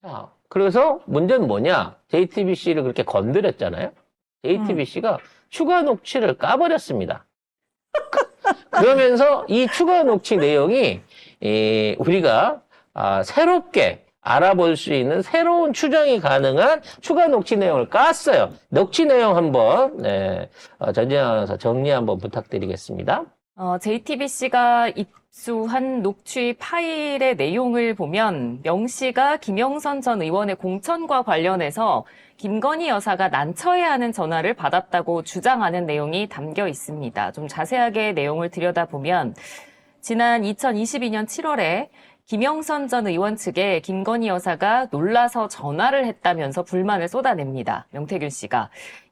자, 그래서 문제는 뭐냐? JTBC를 그렇게 건드렸잖아요. JTBC가 추가 녹취를 까버렸습니다. 그러면서 이 추가 녹취 내용이 우리가 새롭게 알아볼 수 있는 새로운 추정이 가능한 추가 녹취 내용을 깠어요. 녹취 내용 한번 전진아 아나운서 정리 한번 부탁드리겠습니다. JTBC가 입수한 녹취 파일의 내용을 보면 명 씨가 김영선 전 의원의 공천과 관련해서 김건희 여사가 난처해하는 전화를 받았다고 주장하는 내용이 담겨 있습니다. 좀 자세하게 내용을 들여다보면 지난 2022년 7월에 김영선 전 의원 측에 김건희 여사가 놀라서 전화를 했다면서 불만을 쏟아냅니다. 명태균 씨가.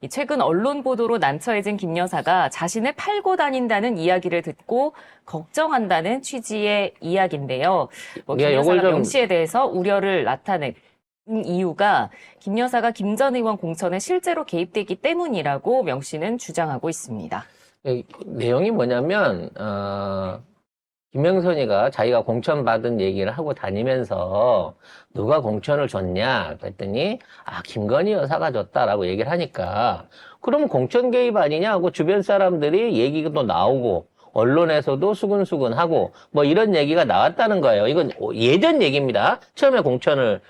최근 언론 보도로 난처해진 김 여사가 자신을 팔고 다닌다는 이야기를 듣고 걱정한다는 취지의 이야기인데요. 김 여사가 명 씨에 대해서 우려를 나타낸 이유가 김 여사가 김 전 의원 공천에 실제로 개입됐기 때문이라고 명 씨는 주장하고 있습니다. 내용이 뭐냐면 김영선이가 자기가 공천 받은 얘기를 하고 다니면서 누가 공천을 줬냐 그랬더니 김건희 여사가 줬다라고 얘기를 하니까 그럼 공천 개입 아니냐 하고 주변 사람들이 얘기도 나오고 언론에서도 수근수근하고 뭐 이런 얘기가 나왔다는 거예요. 이건 예전 얘기입니다. 처음에 공천을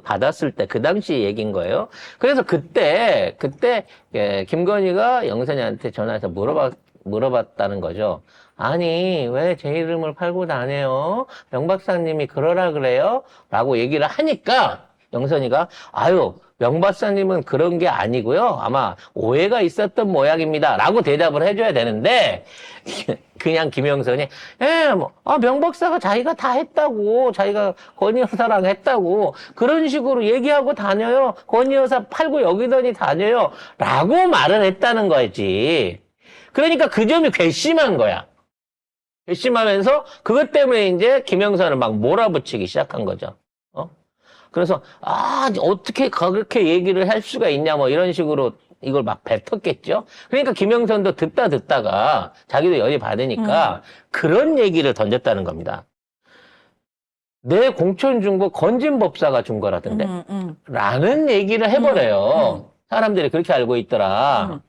받았을 때 그 당시 얘기인 거예요. 그래서 그때 김건희가 영선이한테 전화해서 물어봤다는 거죠. 아니, 왜 제 이름을 팔고 다녀요? 명 박사님이 그러라 그래요? 라고 얘기를 하니까 영선이가 명 박사님은 그런 게 아니고요. 아마 오해가 있었던 모양입니다. 라고 대답을 해줘야 되는데 그냥 김영선이 명 박사가 자기가 다 했다고 자기가 건희 여사랑 했다고 그런 식으로 얘기하고 다녀요. 건희 여사 팔고 여기더니 다녀요. 라고 말을 했다는 거지. 그러니까 그 점이 괘씸한 거야. 괘씸하면서 그것 때문에 이제 김영선을 막 몰아붙이기 시작한 거죠. 그래서 어떻게 그렇게 얘기를 할 수가 있냐 뭐 이런 식으로 이걸 막 뱉었겠죠. 그러니까 김영선도 듣다가 자기도 열이 받으니까 그런 얘기를 던졌다는 겁니다. 내 공천 준 거 건진법사가 준 거라던데 라는 얘기를 해버려요. 사람들이 그렇게 알고 있더라.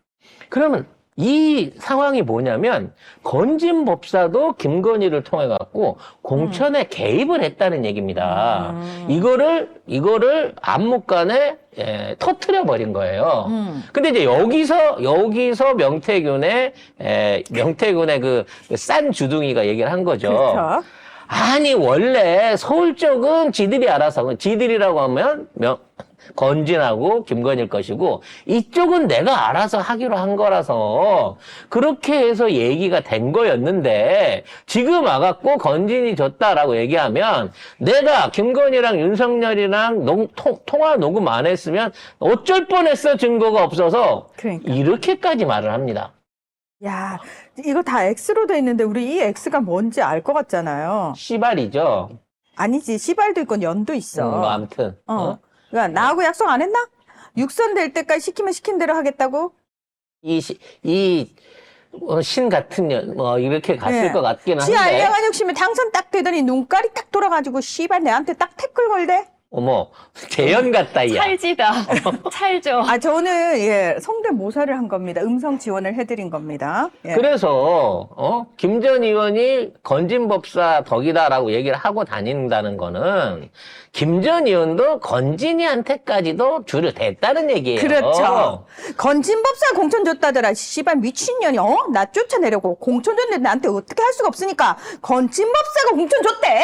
그러면 이 상황이 뭐냐면 건진법사도 김건희를 통해 갖고 공천에 개입을 했다는 얘기입니다. 이거를 안목간에 터트려 버린 거예요. 근데 이제 여기서 명태균의 그 싼 주둥이가 얘기를 한 거죠. 그렇죠. 아니 원래 서울 쪽은 지들이 알아서 지들이라고 하면 건진하고 김건희일 것이고 이쪽은 내가 알아서 하기로 한 거라서 그렇게 해서 얘기가 된 거였는데 지금 와갖고 건진이 줬다라고 얘기하면 내가 김건희랑 윤석열이랑 통화 녹음 안 했으면 어쩔 뻔했어 증거가 없어서 그러니까. 이렇게까지 말을 합니다. 야, 이거 다 X로 돼 있는데 우리 이 X가 뭔지 알 것 같잖아요. 씨발이죠. 아니지, 씨발도 있고 연도 있어. 뭐 아무튼. 그러니까 나하고 약속 안 했나? 육선 될 때까지 시키면 시킨 대로 하겠다고? 신 같은 년, 이렇게 갔을 것 같긴 한데. 지 알량한 욕심에 당선 딱 되더니 눈깔이 딱 돌아가지고 씨발 내한테 딱 태클 걸대? 어머, 재현 같다, 야. 찰지다. 찰죠. 저는 성대모사를 한 겁니다. 음성 지원을 해드린 겁니다. 예. 그래서, 김 전 의원이 건진법사 덕이다라고 얘기를 하고 다닌다는 거는, 김 전 의원도 건진이한테까지도 줄을 댔다는 얘기예요. 그렇죠. 건진법사 공천 줬다더라. 씨발 미친년이 나 쫓아내려고 공천 줬는데 나한테 어떻게 할 수가 없으니까 건진법사가 공천 줬대.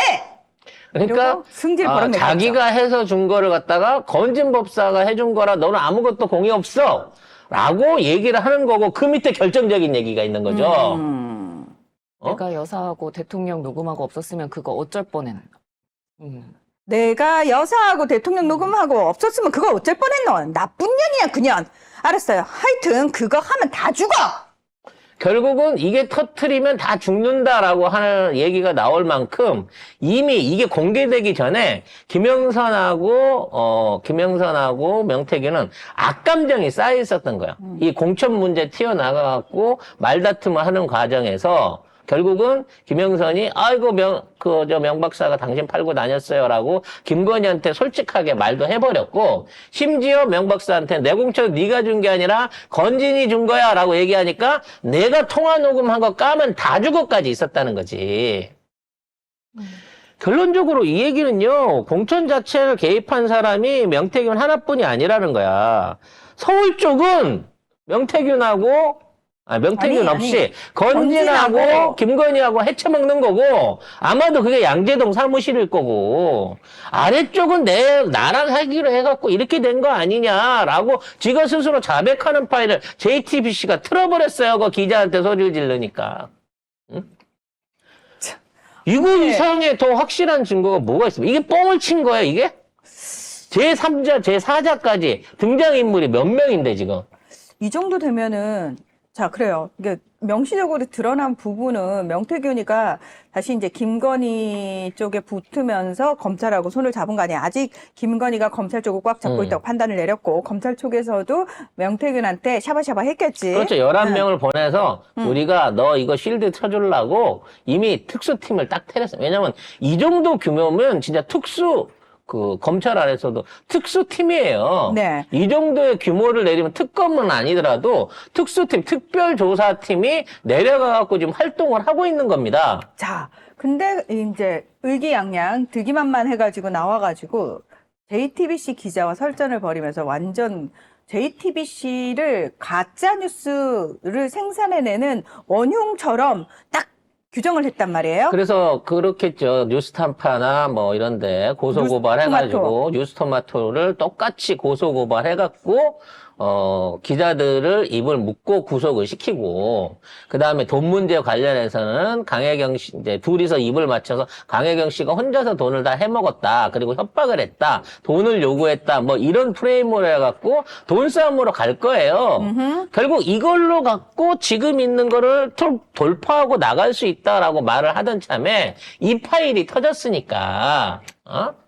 그러니까 승질 벌어내겠죠. 자기가 해서 준 거를 갖다가 건진법사가 해준 거라 너는 아무것도 공이 없어 라고 얘기를 하는 거고 그 밑에 결정적인 얘기가 있는 거죠. 내가 여사하고 대통령 녹음하고 없었으면 그거 어쩔 뻔했나. 내가 여사하고 대통령 녹음하고 없었으면 그거 어쩔 뻔했노. 나쁜 년이야 그년. 알았어요. 하여튼 그거 하면 다 죽어. 결국은 이게 터트리면 다 죽는다라고 하는 얘기가 나올 만큼 이미 이게 공개되기 전에 김영선하고 명태균은 악감정이 쌓여 있었던 거야. 이 공천 문제 튀어나가갖고 말다툼을 하는 과정에서 결국은 김영선이 아이고 명 박사가 당신 팔고 다녔어요라고 김건희한테 솔직하게 말도 해버렸고 심지어 명 박사한테 내 공천 네가 준 게 아니라 건진이 준 거야라고 얘기하니까 내가 통화 녹음한 거 까면 다 주고까지 있었다는 거지. 결론적으로 이 얘기는요, 공천 자체를 개입한 사람이 명태균 하나뿐이 아니라는 거야. 서울 쪽은 명태균 아니, 없이 건진하고 김건희하고 해쳐먹는 거고, 아마도 그게 양재동 사무실일 거고, 아래쪽은 나랑 하기로 해갖고 이렇게 된 거 아니냐라고 지가 스스로 자백하는 파일을 JTBC가 틀어버렸어요. 그 기자한테 소리를 지르니까. 응? 이거 이상에 더 확실한 증거가 뭐가 있습니까? 이게 뻥을 친 거예요, 이게? 제3자, 제4자까지 등장인물이 몇 명인데, 지금. 이 정도 되면은, 자, 그래요. 이게 명시적으로 드러난 부분은 명태균이가 다시 이제 김건희 쪽에 붙으면서 검찰하고 손을 잡은 거 아니야. 아직 김건희가 검찰 쪽을 꽉 잡고 있다고 판단을 내렸고, 검찰 쪽에서도 명태균한테 샤바샤바 했겠지. 그렇죠. 11명을 보내서 우리가 너 이거 실드 쳐주려고 이미 특수팀을 딱 테렸어요. 왜냐면 이 정도 규모면 진짜 검찰 안에서도 특수팀이에요. 네. 이 정도의 규모를 내리면 특검은 아니더라도 특수팀, 특별조사팀이 내려가갖고 지금 활동을 하고 있는 겁니다. 자, 근데 이제 의기양양 득이만만 해가지고 나와가지고 JTBC 기자와 설전을 벌이면서 완전 JTBC를 가짜뉴스를 생산해내는 원흉처럼 딱 규정을 했단 말이에요. 그래서 그렇겠죠. 뉴스탄파나 뭐 이런데 고소고발 해가지고 뉴스토마토를 똑같이 고소고발 해갖고 기자들을 입을 묶고 구속을 시키고, 그 다음에 돈 문제 관련해서는 강혜경 씨, 이제 둘이서 입을 맞춰서 강혜경 씨가 혼자서 돈을 다 해먹었다. 그리고 협박을 했다. 돈을 요구했다. 뭐 이런 프레임으로 해갖고 돈 싸움으로 갈 거예요. 결국 이걸로 갖고 지금 있는 거를 돌파하고 나갈 수 있다라고 말을 하던 참에 이 파일이 터졌으니까,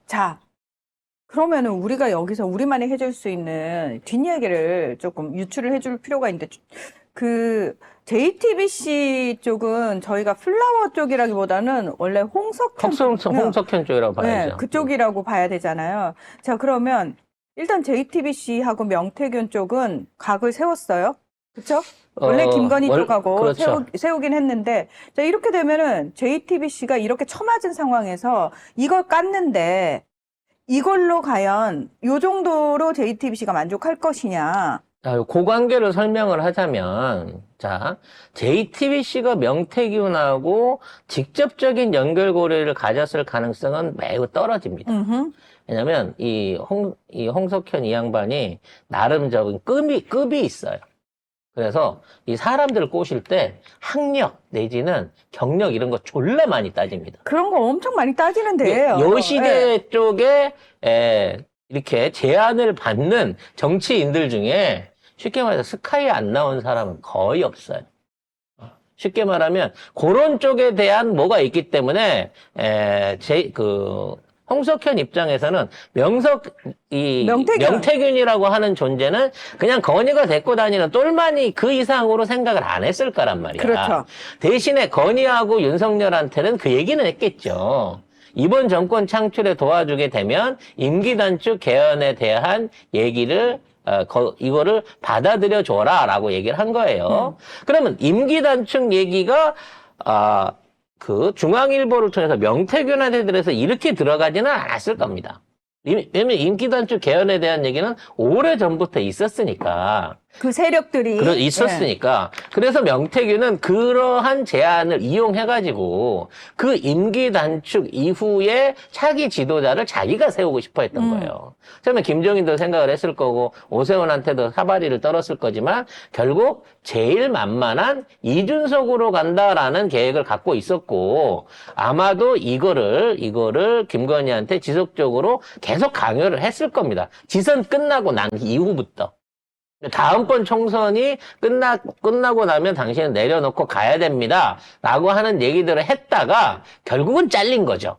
자, 그러면은 우리가 여기서 우리만이 해줄 수 있는 뒷얘기를 조금 유출을 해줄 필요가 있는데, 그 JTBC 쪽은 저희가 플라워 쪽이라기보다는 원래 홍석현 쪽이라고 봐야죠. 네, 그쪽이라고 봐야 되잖아요. 자, 그러면 일단 JTBC하고 명태균 쪽은 각을 세웠어요. 그렇죠? 원래 김건희 쪽하고 그렇죠. 세우긴 했는데, 자, 이렇게 되면은 JTBC가 이렇게 처맞은 상황에서 이걸 깠는데 이걸로 과연 요 정도로 JTBC가 만족할 것이냐. 자, 그 관계를 설명을 하자면, 자, JTBC가 명태균하고 직접적인 연결고리를 가졌을 가능성은 매우 떨어집니다. 왜냐면, 이 홍석현 이 양반이 나름 적은 급이 있어요. 그래서 이 사람들을 꼬실 때 학력 내지는 경력 이런 거 졸라 많이 따집니다. 그런 거 엄청 많이 따지는데요. 요 시대 쪽에 이렇게 제안을 받는 정치인들 중에 쉽게 말해서 스카이에 안 나온 사람은 거의 없어요. 쉽게 말하면 그런 쪽에 대한 뭐가 있기 때문에 홍석현 입장에서는 명태균이라고 하는 존재는 그냥 건희가 데리고 다니는 똘마니 그 이상으로 생각을 안 했을 거란 말이야. 그렇죠. 대신에 건희하고 윤석열한테는 그 얘기는 했겠죠. 이번 정권 창출에 도와주게 되면 임기 단축 개헌에 대한 얘기를 이거를 받아들여 줘라라고 얘기를 한 거예요. 그러면 임기 단축 얘기가 중앙일보를 통해서 명태균한테 들어서 이렇게 들어가지는 않았을 겁니다. 왜냐면 임기 단축 개헌에 대한 얘기는 오래전부터 있었으니까. 그 세력들이 있었으니까. 그래서 명태균은 그러한 제안을 이용해가지고 그 임기 단축 이후에 차기 지도자를 자기가 세우고 싶어 했던 거예요. 처음에 김종인도 생각을 했을 거고 오세훈한테도 사바리를 떨었을 거지만 결국 제일 만만한 이준석으로 간다라는 계획을 갖고 있었고 아마도 이거를 김건희한테 지속적으로 계속 강요를 했을 겁니다. 지선 끝나고 난 이후부터. 다음번 총선이 끝나고 나면 당신은 내려놓고 가야 됩니다. 라고 하는 얘기들을 했다가 결국은 잘린 거죠.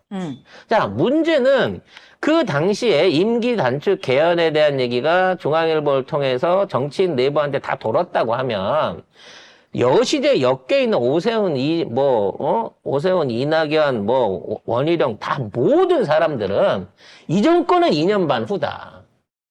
자, 문제는 그 당시에 임기 단축 개헌에 대한 얘기가 중앙일보를 통해서 정치인 내부한테 다 돌았다고 하면 여시대 엮여 있는 오세훈, 오세훈, 이낙연, 원희룡 다 모든 사람들은 이 정권은 2년 반 후다.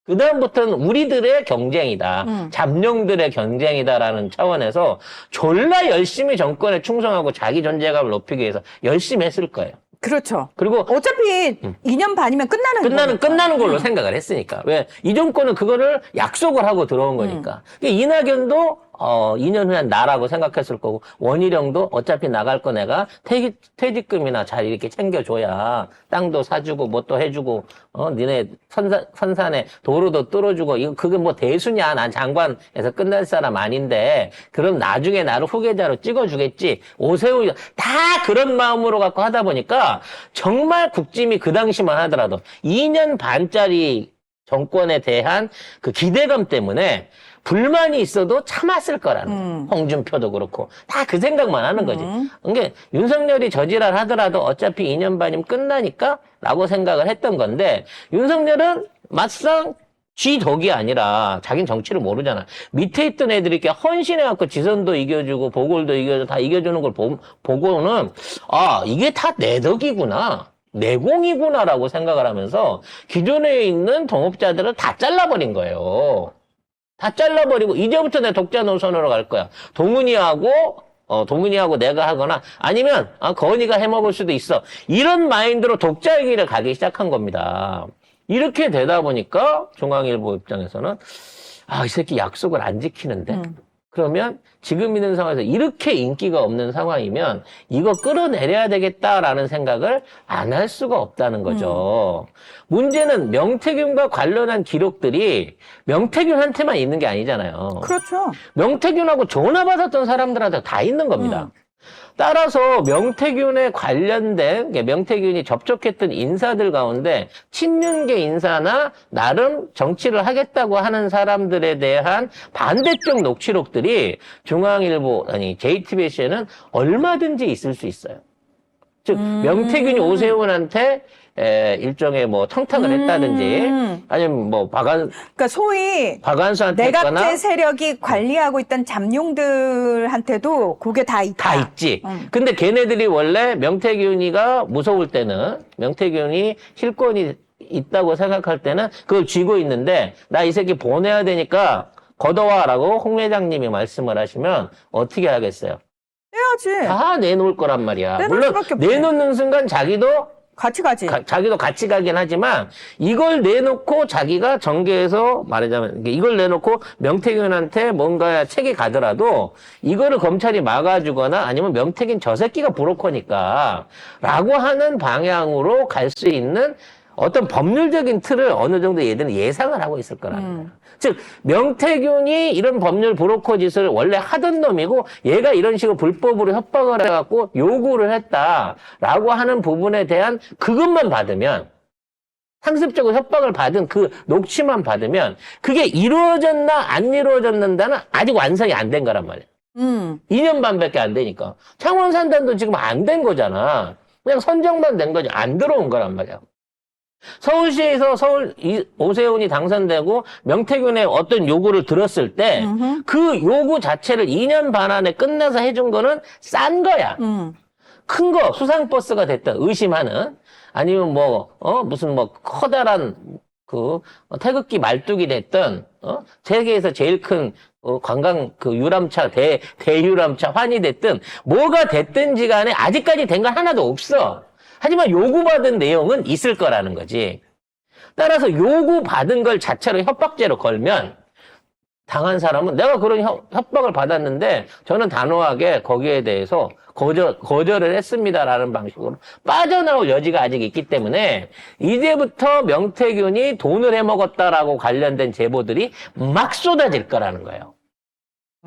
그다음부터는 우리들의 경쟁이다. 잠룡들의 경쟁이다라는 차원에서 졸라 열심히 정권에 충성하고 자기 존재감을 높이기 위해서 열심히 했을 거예요. 그렇죠. 그리고 어차피 2년 반이면 끝나는 걸로 생각을 했으니까. 왜? 이 정권은 그거를 약속을 하고 들어온 거니까. 이낙연도 2년 후에 나라고 생각했을 거고, 원희룡도 어차피 나갈 거 내가 퇴직금이나 잘 이렇게 챙겨줘야 땅도 사주고, 뭐 또 해주고, 니네 선산에 도로도 뚫어주고, 그게 뭐 대수냐? 난 장관에서 끝날 사람 아닌데, 그럼 나중에 나를 후계자로 찍어주겠지. 오세훈, 다 그런 마음으로 갖고 하다 보니까, 정말 국짐이 그 당시만 하더라도, 2년 반짜리 정권에 대한 그 기대감 때문에, 불만이 있어도 참았을 거라는 홍준표도 그렇고 다 그 생각만 하는 거지. 그러니까 윤석열이 저지랄 하더라도 어차피 2년 반이면 끝나니까 라고 생각을 했던 건데 윤석열은 막상 쥐덕이 아니라 자기는 정치를 모르잖아. 밑에 있던 애들이 이렇게 헌신해갖고 지선도 이겨주고 보궐도 이겨주고 다 이겨주는 걸 보고는 이게 다 내 덕이구나. 내공이구나라고 생각을 하면서 기존에 있는 동업자들을 다 잘라버린 거예요. 다 잘라버리고 이제부터 내 독자 노선으로 갈 거야. 동훈이하고 내가 하거나 아니면 건이가 해먹을 수도 있어. 이런 마인드로 독자의 길을 가기 시작한 겁니다. 이렇게 되다 보니까 중앙일보 입장에서는 이 새끼 약속을 안 지키는데 그러면 지금 있는 상황에서 이렇게 인기가 없는 상황이면 이거 끌어내려야 되겠다라는 생각을 안 할 수가 없다는 거죠. 문제는 명태균과 관련한 기록들이 명태균한테만 있는 게 아니잖아요. 그렇죠. 명태균하고 전화 받았던 사람들한테 다 있는 겁니다. 따라서 명태균에 관련된 명태균이 접촉했던 인사들 가운데 친윤계 인사나 나름 정치를 하겠다고 하는 사람들에 대한 반대쪽 녹취록들이 중앙일보 JTBC에는 얼마든지 있을 수 있어요. 즉 명태균이 오세훈한테 일종의 탕탁을 했다든지 아니면 그러니까 소위 박한수한테 했거나 내각제 세력이 관리하고 있던 잠룡들한테도 그게 다 있다. 다 있지. 근데 걔네들이 원래 명태균이가 무서울 때는 명태균이 실권이 있다고 생각할 때는 그걸 쥐고 있는데 나 이 새끼 보내야 되니까 걷어와라고 홍 회장님이 말씀을 하시면 어떻게 하겠어요? 해야지. 다 내놓을 거란 말이야. 내놓을 물론 수밖에 없지. 내놓는 순간 자기도 같이 가지. 자기도 같이 가긴 하지만 이걸 내놓고 자기가 정계에서 말하자면 이걸 내놓고 명태균한테 뭔가 책이 가더라도 이거를 검찰이 막아주거나 아니면 명태균 저 새끼가 브로커니까 라고 하는 방향으로 갈 수 있는 어떤 법률적인 틀을 어느 정도 얘들은 예상을 하고 있을 거라는 거야. 즉 명태균이 이런 법률 브로커 짓을 원래 하던 놈이고 얘가 이런 식으로 불법으로 협박을 해갖고 요구를 했다라고 하는 부분에 대한 그것만 받으면 상습적으로 협박을 받은 그 녹취만 받으면 그게 이루어졌나 안 이루어졌는다는 아직 완성이 안 된 거란 말이야. 2년 반밖에 안 되니까. 창원산단도 지금 안 된 거잖아. 그냥 선정만 된 거지 안 들어온 거란 말이야. 서울시에서 오세훈이 당선되고 명태균의 어떤 요구를 들었을 때 그 요구 자체를 2년 반 안에 끝내서 해준 거는 싼 거야. 큰 거, 수상버스가 됐든 의심하는 아니면 무슨 커다란 태극기 말뚝이 됐든 세계에서 제일 큰 관광 유람차 대유람차 환이 됐든 뭐가 됐든지 간에 아직까지 된 건 하나도 없어. 하지만 요구받은 내용은 있을 거라는 거지. 따라서 요구받은 걸 자체로 협박죄로 걸면 당한 사람은 내가 그런 협박을 받았는데 저는 단호하게 거기에 대해서 거절을 했습니다라는 방식으로 빠져나올 여지가 아직 있기 때문에 이제부터 명태균이 돈을 해먹었다라고 관련된 제보들이 막 쏟아질 거라는 거예요.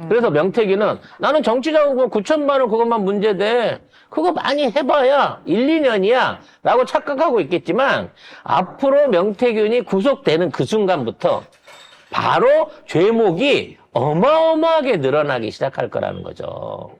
그래서 명태균은 나는 정치자금 9천만 원 그것만 문제돼. 그거 많이 해봐야 1, 2년이야 라고 착각하고 있겠지만 앞으로 명태균이 구속되는 그 순간부터 바로 죄목이 어마어마하게 늘어나기 시작할 거라는 거죠.